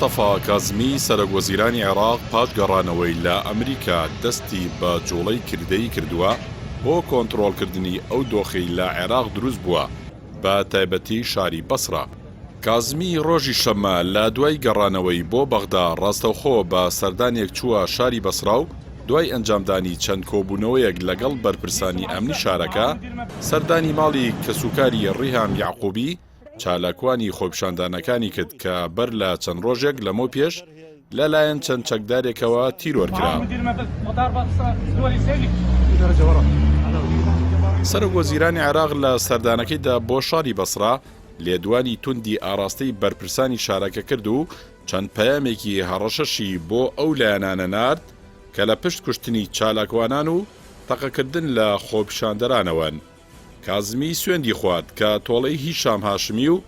مستەفا کازمی سەرۆکوەزیرانی عێراق پاش گەڕانەوەی لە ئەمریکا دەستی بە جوڵەی کردەیی کردووە بۆ کۆنتڕۆڵکردنی ئەو دۆخەی لە عێراق دروست بووە بە تایبەتی شاری بەسرا. کازمی ڕۆژی شەمە لە دوای گەڕانەوەی بۆ بەغدا ڕاستەوخۆ بە سەردانێک چووە شاری بەسرا و دوای ئەنجامدانی چەند کۆبوونەوەیەک لەگەڵ بەرپرسانی ئەمنی شارەکە، سەردانی ماڵی کەسوکاری ڕیهام یعقوبی چالاکوانی خۆپیشاندانەکانی کرد کە بەر لە چەند ڕۆژێک لەمەو پێش لەلایەن چەند چەکدارێکەوە تیرۆرکرا. سەرۆکوەزیرانی عێراق لە سەردانەکەیدا بۆ شاری بەسرا لێدوانی توندی ئاراستەی بەرپرسانی شارەکە کرد و چەند پەیامێکی هەڕەشەشی بۆ ئەو لایەنانە نارد کە لە پشت کوشتنی چالاکوانان و تەقەکردن لە خۆپیشاندەرانەوەن. کازمی سوێندی خوارد کە تۆڵەی هیشام هاشمی و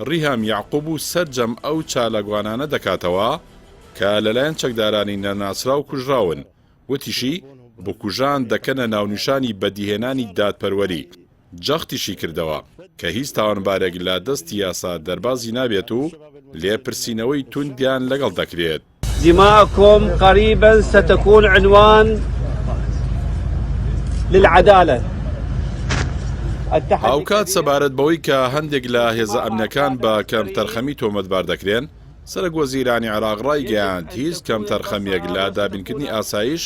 ڕیهام یعقوب و سەرجەم ئەو چالاکوانانە دەکاتەوە کە لەلایەن چەکدارانی نەناسرا و کوژراون. وتیشی بۆ کوژان دەکەنە ناونیشانی بەدیهێنانی دادپەروەری. جەختیشی کردەوە کە هیچ تاوانبارێک لە دەستی یاسا دەربازی نابێت و لێپرسینەوەی توندیان لەگەڵ دەکرێت. دماءكم قريبا ستكون عنوان للعدالة. هاوکات سەبارەت بەوەی کە هەندێک لە هێزە ئەمنەکان بە کەم تەرخەمی تۆمەتبار دەکرێن، سەرۆکوەزیرانی عێراق ڕایگەیاند هیچ کەم تەرخەمیەک لە دابینکردنی ئاسایش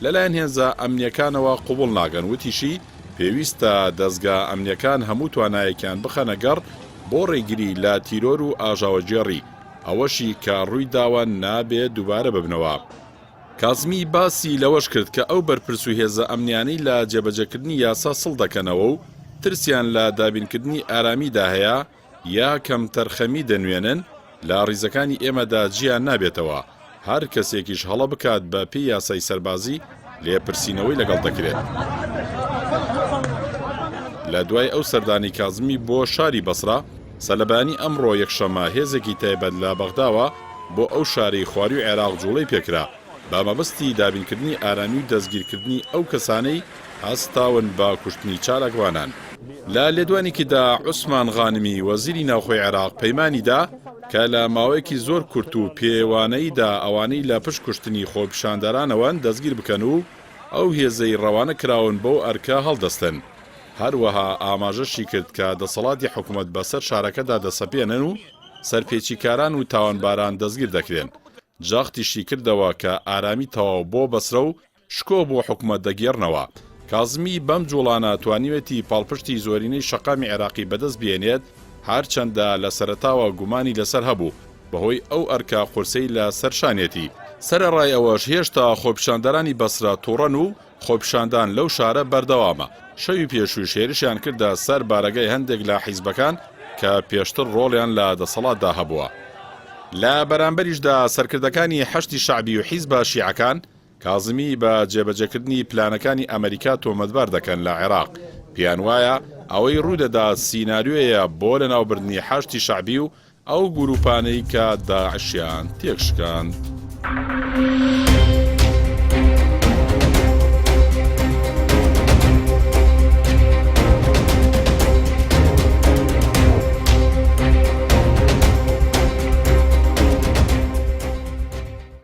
لەلایەن هێزە ئەمنیەکانەوە قوبوڵ ناگەن. وتیشی پێویستە دەستگا ئەمنیەکان هەموو توانایەکیان بخەنە گەڕ بۆ ڕێگیری لە تیرۆر و ئاژاوەجێڕی، ئەوەشی کە ڕووی داوە نابێت دووبارە ببنەوە. کازمی باسی لەوەش کرد کە ئەو بەرپرس و هێزە ئەمنیانی لە جێبەجێکردنی یاسا سڵ دەکەنەوە و ترسیان لە دابینکردنی ئارامیدا هەیە یا کەم تەرخەمی دەنوێنن لە ڕیزەکانی ئێمەدا جیان نابێتەوە. هەر کەسێکیش هەڵە بکات بە پێی یاسای سەربازی لێپرسینەوەی لەگەڵ دەکرێت. لە دوای ئەو سەردانی کازمی بۆ شاری بەسرا، سەلەبانی ئەمڕۆ یەکشەمە هێزێکی تایبەت لە بەغداوە بۆ ئەو شارەی خواری و عێراق جوڵەی پێکرا بە مەبەستی دابینکردنی ئارامی و دەستگیرکردنی ئەو کەسانەی هەستاون بە کوشتنی چالاکوانان. لە لێدوانێکیدا عوسمان غانمی وەزیری ناوخۆی عێراق پەیمانیدا کە لە ماوەیەکی زۆر کورت و پێوانەیدا ئەوانەی لە پشت کوشتنی خۆپیشاندەرانەوەن دەستگیر بکەن و ئەو هێزەی ڕەوانە کراون بۆ ئەرکە هەڵدەستن. هەروەها ئاماژەشی کرد کە دەسەڵاتی حکوومەت بەسەر شارەکەدا دەسەپێنن و سەرپێچیکاران و تاوانباران دەستگیر دەکرێن. جاختیشی کردەوە کە ئارامی تەواو بۆ بەسرە و شکۆ بۆ حکوومەت دەگێڕنەوە. کازمی بەم جوڵانە توانیوێتی پاڵپشتی زۆرینەی شەقامی عێراقی بەدەست بێنێت، هەرچەندە لە سەرەتاوە گومانی لەسەر هەبوو بەهۆی ئەو ئەرکا قورسەی لە سەرشانێتی. سەرەڕای ئەوەش هێشتا خۆپیشاندەرانی بەسرا تووڕەن و خۆپیشاندان لەو شارە بەردەوامە. شەوی پێشوو شێرشیان کردە سەر بارەگای هەندێک لە حیزبەکان کە پێشتر ڕۆڵیان لە دەسەڵاتدا هەبووە. لە بەرامبەریشدا سەرکردەکانی حەشتی شەعبی و حیزبە شیعەکان کازمی بە جێبەجێکردنی پلانەکانی ئەمریکا تۆمەتبار دەکەن لە عێراق. پیان وایە ئەوەی ڕوودەدا سیناریۆیە بۆ لەناوبردنی حەشتی شەعبی و ئەو گروپانەی کە داعشیان تێکشکاند.